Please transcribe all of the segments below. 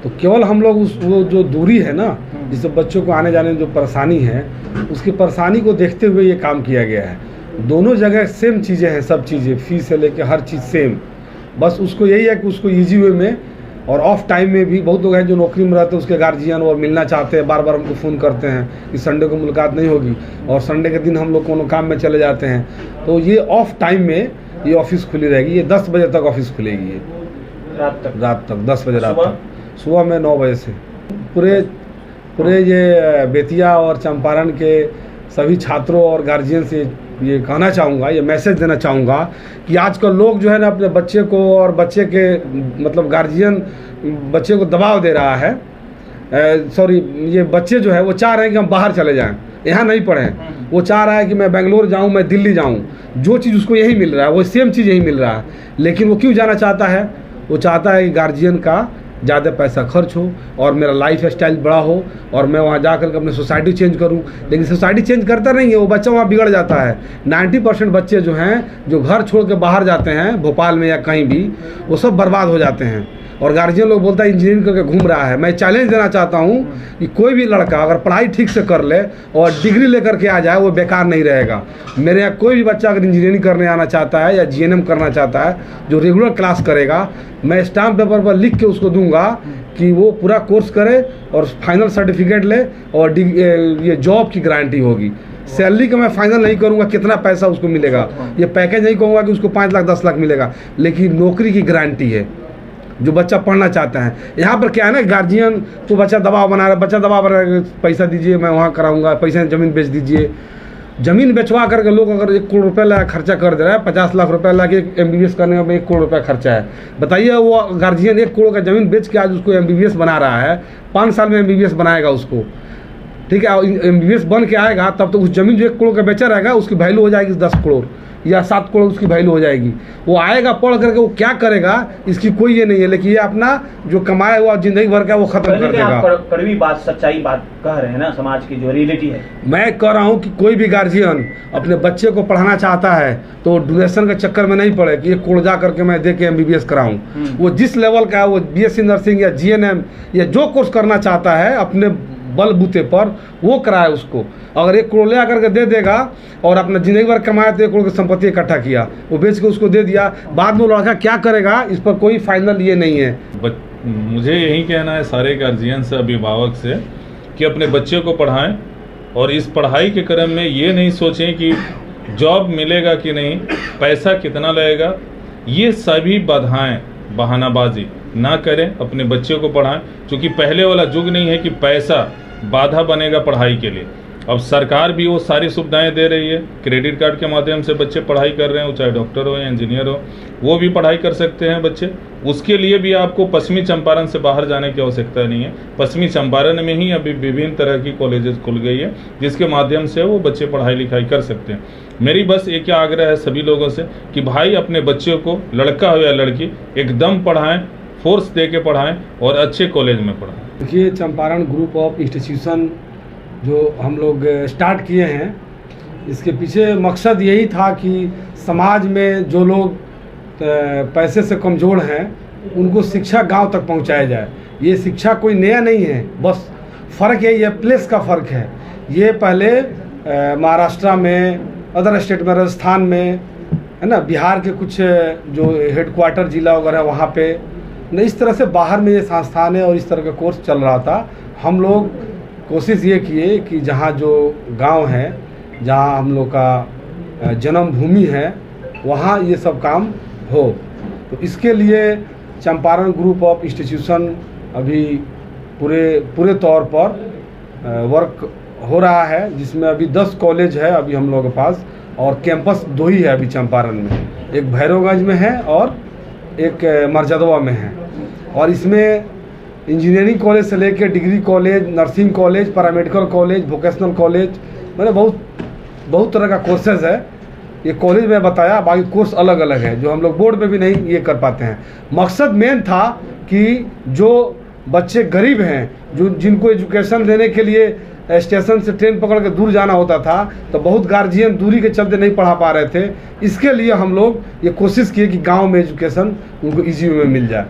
तो केवल हम लोग वो जो दूरी है ना, जिससे बच्चों को आने जाने में जो परेशानी है, उसकी परेशानी को देखते हुए ये काम किया गया है। दोनों जगह सेम चीज़ें हैं, सब चीज़ें, फीस से लेके हर चीज़ सेम। बस उसको यही है कि उसको ईजी वे में और ऑफ टाइम में भी, बहुत लोग हैं जो नौकरी में रहते हैं, उसके गार्जियन और मिलना चाहते हैं, बार बार हमको फ़ोन करते हैं कि संडे को मुलाकात नहीं होगी, और संडे के दिन हम लोग कोनो काम में चले जाते हैं। तो ये ऑफ टाइम में ये ऑफिस खुली रहेगी। ये 10 बजे तक ऑफिस खुलेगी, ये रात तक 10 बजे रात तक, सुबह में 9 बजे से। पूरे ये बेतिया और चंपारण के सभी छात्रों और गार्जियन से ये कहना चाहूँगा, ये मैसेज देना चाहूँगा कि आजकल लोग जो है ना अपने बच्चे को और बच्चे के मतलब गार्जियन बच्चे को दबाव दे रहा है। ये बच्चे जो है वो चाह रहे हैं कि हम बाहर चले जाएं, यहाँ नहीं पढ़ें। वो चाह रहा है कि मैं बेंगलोर जाऊँ, मैं दिल्ली जाऊँ। जो चीज़ उसको यही मिल रहा है, वो सेम चीज़ यही मिल रहा है। लेकिन वो क्यों जाना चाहता है? वो चाहता है कि गार्जियन का ज़्यादा पैसा खर्च हो और मेरा लाइफ स्टाइल बड़ा हो और मैं वहाँ जा कर के अपनी सोसाइटी चेंज करूँ। लेकिन सोसाइटी चेंज करता नहीं है, वो बच्चा वहाँ बिगड़ जाता है। 90% बच्चे जो हैं, जो घर छोड़ के बाहर जाते हैं, भोपाल में या कहीं भी, वो सब बर्बाद हो जाते हैं। और गार्जियन लोग बोलता है इंजीनियरिंग करके घूम रहा है। मैं चैलेंज देना चाहता हूँ कि कोई भी लड़का अगर पढ़ाई ठीक से कर ले और डिग्री लेकर के आ जाए, वो बेकार नहीं रहेगा। मेरे यहाँ कोई भी बच्चा अगर इंजीनियरिंग करने आना चाहता है या जीएनएम करना चाहता है, जो रेगुलर क्लास करेगा, मैं स्टाम्प पेपर पर लिख के उसको दूंगा कि वो पूरा कोर्स करे और फाइनल सर्टिफिकेट ले, और ये जॉब की गारंटी होगी। सैलरी का मैं फाइनल नहीं करूंगा कितना पैसा उसको मिलेगा, ये पैकेज नहीं कहूँगा कि उसको 5 लाख 10 लाख मिलेगा, लेकिन नौकरी की गारंटी है जो बच्चा पढ़ना चाहता है। यहाँ पर क्या है ना, गार्जियन तो बच्चा दबाव बना रहा है, बच्चा दबाव बना रहा है, पैसा दीजिए मैं वहाँ कराऊंगा, पैसा ज़मीन बेच दीजिए। ज़मीन बेचवा करके लोग अगर 1 करोड़ रुपये ला खर्चा कर दे रहा है, 50 लाख रुपये ला के MBBS करने में 1 करोड़ रुपये खर्चा है। बताइए वो गार्जियन 1 करोड़ का ज़मीन बेच के आज उसको MBBS बना रहा है, 5 साल में MBBS बनाएगा उसको, ठीक है। MBBS बन के आएगा तब तो उस ज़मीन जो 1 करोड़ का बेचा रहेगा उसकी वैल्यू हो जाएगी 10 करोड़ या 7 करोड़ उसकी वैल्यू हो जाएगी। वो आएगा पढ़ करके वो क्या करेगा इसकी कोई ये नहीं है, लेकिन ये अपना जो कमाया हुआ जिंदगी भर का वो खत्म कर देगा। कड़वी बात, सच्चाई बात कह रहे हैं ना, समाज की जो रियलिटी है। मैं कह रहा हूँ कि कोई भी गार्जियन अपने बच्चे को पढ़ाना चाहता है तो डोनेशन के चक्कर में नहीं पड़े कि 1 करोड़ जा करके मैं दे के MBBS कराऊँ। वो जिस लेवल का है, वो BSc नर्सिंग या GNM या जो कोर्स करना चाहता है अपने बलबूते पर, वो कराए उसको। अगर 1 करोड़ ले आकर के दे देगा और अपना जिंदगी भर कमाया तो 1 करोड़ की संपत्ति इकट्ठा किया, वो बेच के उसको दे दिया, बाद में लड़का क्या करेगा इस पर कोई फाइनल ये नहीं है। मुझे यही कहना है सारे गार्जियन से, अभिभावक से, कि अपने बच्चे को पढ़ाएं और इस पढ़ाई के क्रम में ये नहीं सोचें कि जॉब मिलेगा कि नहीं, पैसा कितना लगेगा। ये सभी बाधाएं, बहानाबाजी ना करें, अपने बच्चे को पढ़ाएं। क्योंकि पहले वाला युग नहीं है कि पैसा बाधा बनेगा पढ़ाई के लिए। अब सरकार भी वो सारी सुविधाएं दे रही है, क्रेडिट कार्ड के माध्यम से बच्चे पढ़ाई कर रहे हैं, वो चाहे डॉक्टर हो या इंजीनियर हो, वो भी पढ़ाई कर सकते हैं बच्चे। उसके लिए भी आपको पश्चिमी चंपारण से बाहर जाने की आवश्यकता नहीं है। पश्चिमी चंपारण में ही अभी विभिन्न तरह की कॉलेजेस खुल गई है, जिसके माध्यम से वो बच्चे पढ़ाई लिखाई कर सकते हैं। मेरी बस एक आग्रह है सभी लोगों से कि भाई अपने बच्चों को, लड़का हो या लड़की, एकदम पढ़ाएं, फोर्स दे के पढ़ाएं और अच्छे कॉलेज में पढ़ाएं। देखिए, चंपारण ग्रुप ऑफ इंस्टीट्यूशन जो हम लोग स्टार्ट किए हैं, इसके पीछे मकसद यही था कि समाज में जो लोग पैसे से कमज़ोर हैं उनको शिक्षा गांव तक पहुंचाया जाए। ये शिक्षा कोई नया नहीं है, बस फ़र्क है, ये प्लेस का फ़र्क है। ये पहले महाराष्ट्र में, अदर स्टेट में, राजस्थान में, है ना, बिहार के कुछ जो हेडक्वार्टर जिला वगैरह वहाँ पे न, इस तरह से बाहर में ये संस्थान है और इस तरह का कोर्स चल रहा था। हम लोग कोशिश ये किए कि जहाँ जो गांव है, जहाँ हम लोग का जन्मभूमि है, वहाँ ये सब काम हो। तो इसके लिए चंपारण ग्रुप ऑफ इंस्टीट्यूशन अभी पूरे तौर पर वर्क हो रहा है, जिसमें अभी 10 कॉलेज है अभी हम लोगों के पास, और कैंपस 2 ही है अभी चंपारण में, एक भैरवगंज में है और एक मरजदवा में है। और इसमें इंजीनियरिंग कॉलेज से लेकर degree college, nursing college, paramedical college, vocational college, मैंने बहुत तरह का कोर्सेज है। ये कॉलेज में बताया, बाकी कोर्स अलग अलग है जो हम लोग बोर्ड में भी नहीं ये कर पाते हैं। मकसद मेन था कि जो बच्चे गरीब हैं, जिनको एजुकेशन देने के लिए स्टेशन से ट्रेन पकड़ के दूर जाना होता था, तो बहुत गार्जियन दूरी के चलते नहीं पढ़ा पा रहे थे। इसके लिए हम लोग ये कोशिश किए कि गांव में एजुकेशन उनको इजी वे में मिल जाए।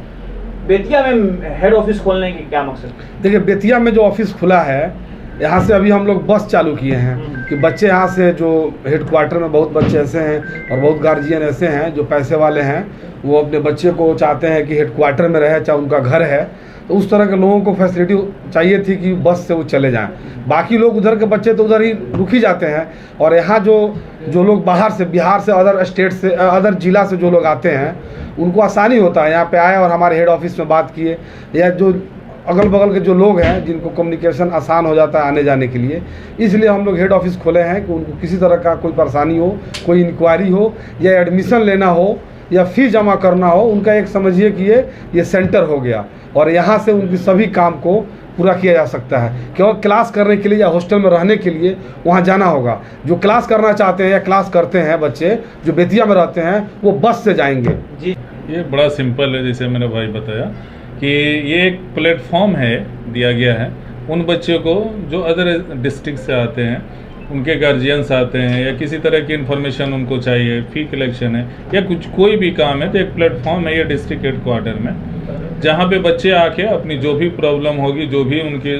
बेतिया में हेड ऑफिस खोलने के क्या मकसद? देखिए, बेतिया में जो ऑफिस खुला है, यहाँ से अभी हम लोग बस चालू किए हैं कि बच्चे यहाँ से, जो हेडक्वार्टर में बहुत बच्चे ऐसे हैं और बहुत गार्जियन ऐसे हैं जो पैसे वाले हैं, वो अपने बच्चे को चाहते हैं कि हेडक्वार्टर में रहे, चाहे उनका घर है, तो उस तरह के लोगों को फैसिलिटी चाहिए थी कि बस से वो चले जाएं। बाकी लोग उधर के बच्चे तो उधर ही रुक ही जाते हैं, और यहाँ जो लोग बाहर से, बिहार से, अदर स्टेट से, अदर जिला से जो लोग आते हैं, उनको आसानी होता है यहाँ पे आए और हमारे हेड ऑफिस में बात किए, या जो अगल बगल के जो लोग हैं जिनको कम्युनिकेशन आसान हो जाता है आने जाने के लिए, इसलिए हम लोग हेड ऑफिस खोले हैं कि उनको किसी तरह का कोई परेशानी हो, कोई इंक्वायरी हो, या एडमिशन लेना हो, या फीस जमा करना हो, उनका एक समझिए कि ये सेंटर हो गया, और यहाँ से उनकी सभी काम को पूरा किया जा सकता है। क्योंकि क्लास करने के लिए या हॉस्टल में रहने के लिए वहाँ जाना होगा। जो क्लास करना चाहते हैं या क्लास करते हैं बच्चे जो बेतिया में रहते हैं, वो बस से जाएंगे। जी, ये बड़ा सिंपल है, जैसे मेरे भाई बताया कि ये एक प्लेटफॉर्म है, दिया गया है उन बच्चों को जो अदर डिस्ट्रिक्ट से आते हैं, उनके गार्जियंस आते हैं, या किसी तरह की इन्फॉर्मेशन उनको चाहिए, फी कलेक्शन है या कुछ कोई भी काम है, तो एक प्लेटफॉर्म है ये डिस्ट्रिक्ट हेडक्वार्टर में, जहाँ पे बच्चे आके अपनी जो भी प्रॉब्लम होगी, जो भी उनकी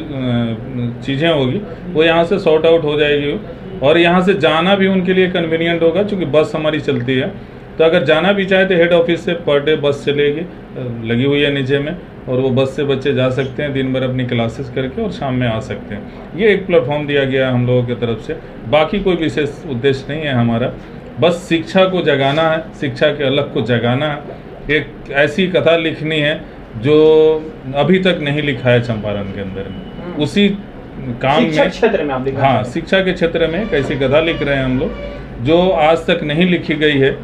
चीज़ें होगी, वो यहाँ से सॉर्ट आउट हो जाएगी। और यहाँ से जाना भी उनके लिए कन्वीनियंट होगा, क्योंकि बस हमारी चलती है, तो अगर जाना भी चाहे तो हेड ऑफिस से पर डे बस चलेगी, लगी हुई है नीचे में, और वो बस से बच्चे जा सकते हैं दिन भर अपनी क्लासेस करके, और शाम में आ सकते हैं। ये एक प्लेटफॉर्म दिया गया है हम लोगों की तरफ से, बाकी कोई विशेष उद्देश्य नहीं है हमारा, बस शिक्षा को जगाना है, शिक्षा के अलग को जगाना है। एक ऐसी कथा लिखनी है जो अभी तक नहीं लिखा है चंपारण के अंदर में, उसी काम में, क्षेत्र में आप लिख रहे हैं। हाँ, शिक्षा के क्षेत्र में एक ऐसी कथा लिख रहे हैं हम लोग जो आज तक नहीं लिखी गई है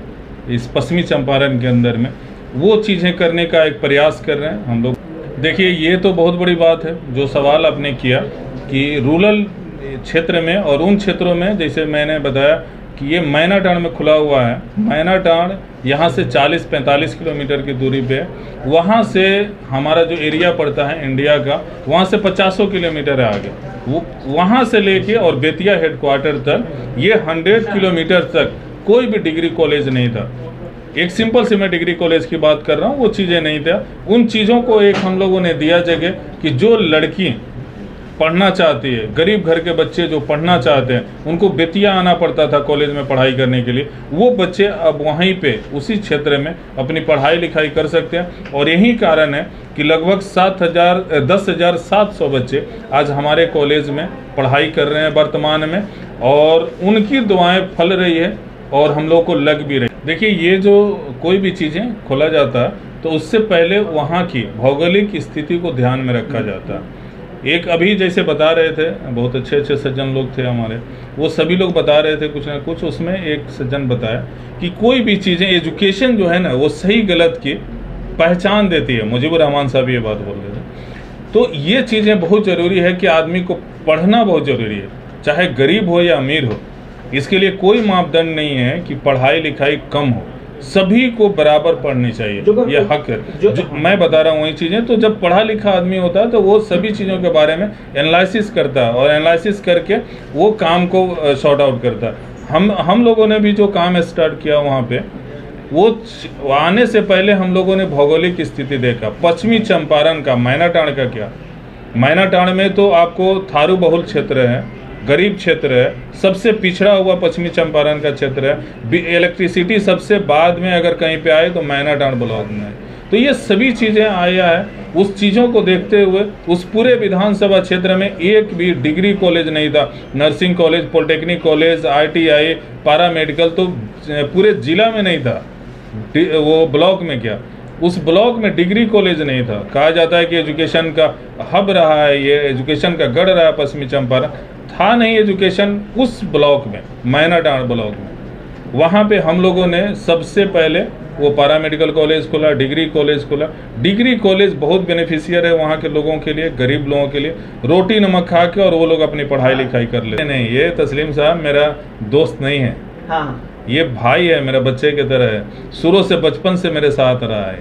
इस पश्चिमी चंपारण के अंदर में, वो चीज़ें करने का एक प्रयास कर रहे हैं हम लोग। देखिए, ये तो बहुत बड़ी बात है जो सवाल आपने किया कि रूरल क्षेत्र में और उन क्षेत्रों में, जैसे मैंने बताया कि ये मैनाटांड़ में खुला हुआ है। मैनाटांड़ यहाँ से 40-45 किलोमीटर की दूरी पे, वहाँ से हमारा जो एरिया पड़ता है इंडिया का, वहाँ से 50 किलोमीटर है आगे, वो वहाँ से लेके और बेतिया हेडक्वार्टर तक ये 100 किलोमीटर तक कोई भी डिग्री कॉलेज नहीं था। एक सिंपल सी मैं डिग्री कॉलेज की बात कर रहा हूँ, वो चीज़ें नहीं था। उन चीज़ों को एक हम लोगों ने दिया जगह कि जो लड़की पढ़ना चाहती है, गरीब घर के बच्चे जो पढ़ना चाहते हैं, उनको बेतिया आना पड़ता था कॉलेज में पढ़ाई करने के लिए, वो बच्चे अब वहीं पे उसी क्षेत्र में अपनी पढ़ाई लिखाई कर सकते हैं। और यही कारण है कि लगभग 10,700 बच्चे आज हमारे कॉलेज में पढ़ाई कर रहे हैं वर्तमान में, और उनकी दुआएं फल रही है और हम लोग को लग भी रही। देखिए, ये जो कोई भी चीज़ें खोला जाता है तो उससे पहले वहाँ की भौगोलिक स्थिति को ध्यान में रखा जाता है। एक अभी जैसे बता रहे थे, बहुत अच्छे सज्जन लोग थे हमारे, वो सभी लोग बता रहे थे कुछ ना कुछ, उसमें एक सज्जन बताया कि कोई भी चीज़ें, एजुकेशन जो है ना, वो सही गलत की पहचान देती है। मुजीबुर रहमान साहब ये बात बोल रहे थे। तो ये चीज़ें बहुत ज़रूरी है कि आदमी को पढ़ना बहुत ज़रूरी है, चाहे गरीब हो या अमीर हो। इसके लिए कोई मापदंड नहीं है कि पढ़ाई लिखाई कम हो, सभी को बराबर पढ़नी चाहिए, ये हक है। जो मैं बता रहा हूँ वही चीज़ें। तो जब पढ़ा लिखा आदमी होता है तो वो सभी चीज़ों के बारे में एनालिसिस करता है, और एनालिसिस करके वो काम को सॉर्ट आउट करता है। हम लोगों ने भी जो काम स्टार्ट किया वहाँ पे, वो आने से पहले हम लोगों ने भौगोलिक स्थिति देखा। पश्चिमी चंपारण का, मैनाटांड़ का क्या, मैनाटांड़ में तो आपको थारू बहुल क्षेत्र है, गरीब क्षेत्र है, सबसे पिछड़ा हुआ पश्चिमी चंपारण का क्षेत्र है। इलेक्ट्रिसिटी सबसे बाद में अगर कहीं पे आए तो मैनाटांड़ ब्लॉक में है। तो ये सभी चीज़ें आया है। उस चीज़ों को देखते हुए उस पूरे विधानसभा क्षेत्र में एक भी डिग्री कॉलेज नहीं था। Nursing college, polytechnic college, ITI, पारा मेडिकल तो पूरे जिला में नहीं था। वो ब्लॉक में क्या, उस ब्लॉक में डिग्री कॉलेज नहीं था। कहा जाता है कि एजुकेशन का हब रहा है, ये एजुकेशन का गढ़ रहा है पश्चिमी चंपारण, था नहीं एजुकेशन उस ब्लॉक में, मैनाटांड़ ब्लॉक में। वहाँ पे हम लोगों ने सबसे पहले वो पारा मेडिकल कॉलेज खोला, डिग्री कॉलेज खोला। डिग्री कॉलेज बहुत बेनिफिशियर है वहाँ के लोगों के लिए, गरीब लोगों के लिए, रोटी नमक खा के और वो लोग अपनी पढ़ाई लिखाई कर लेते। नहीं, ये तस्लीम साहब मेरा दोस्त नहीं है, हाँ, ये भाई है, मेरा बच्चे की तरह है, शुरू से बचपन से मेरे साथ रहा है।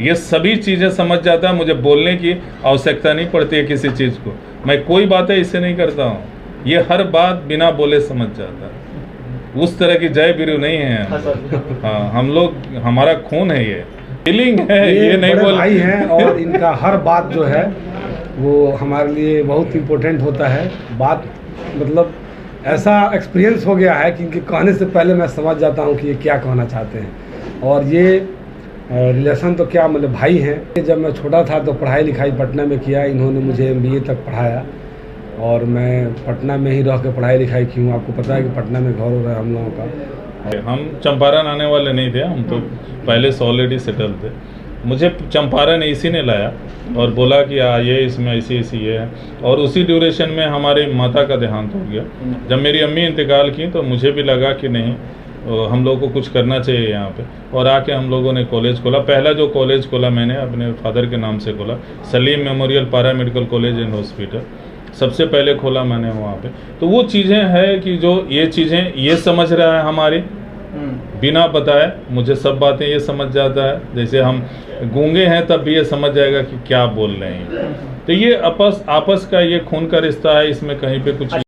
ये सभी चीज़ें समझ जाता है, मुझे बोलने की आवश्यकता नहीं पड़ती है किसी चीज़ को। मैं कोई बातें इससे नहीं करता हूँ, ये हर बात बिना बोले समझ जाता है। उस तरह की जय बिरू नहीं है। हाँ, हम लोग, हमारा खून है ये, फीलिंग है, ये नहीं बड़े बोल भाई हैं और इनका हर बात जो है वो हमारे लिए बहुत इम्पोर्टेंट होता है। बात मतलब ऐसा एक्सपीरियंस हो गया है कि इनके कहने से पहले मैं समझ जाता हूँ कि ये क्या कहना चाहते हैं। और ये रिलेशन तो क्या, मतलब भाई हैं। जब मैं छोटा था तो पढ़ाई लिखाई पटना में किया, इन्होंने मुझे MBA तक पढ़ाया और मैं पटना में ही रह के पढ़ाई लिखाई की हूँ। आपको पता है कि पटना में घर हो रहा है हम लोगों का। हम चंपारण आने वाले नहीं थे, हम तो पहले से ऑलरेडी सेटल थे। मुझे चंपारण इसी ने लाया और बोला कि ये इसमें ऐसी ये है, और उसी ड्यूरेशन में हमारी माता का देहांत हो गया। जब मेरी अम्मी इंतकाल की तो मुझे भी लगा कि नहीं, हम लोगों को कुछ करना चाहिए यहाँ पे, और आके हम लोगों ने कॉलेज खोला। पहला जो कॉलेज खोला मैंने अपने फादर के नाम से खोला, Salim memorial para medical college and hospital, सबसे पहले खोला मैंने वहाँ पे। तो वो चीज़ें हैं कि जो ये चीज़ें ये समझ रहा है हमारी, बिना बताए मुझे सब बातें ये समझ जाता है। जैसे हम गूंगे हैं तब भी ये समझ जाएगा कि क्या बोल रहे हैं। तो ये आपस का ये खून का रिश्ता है, इसमें कहीं पे कुछ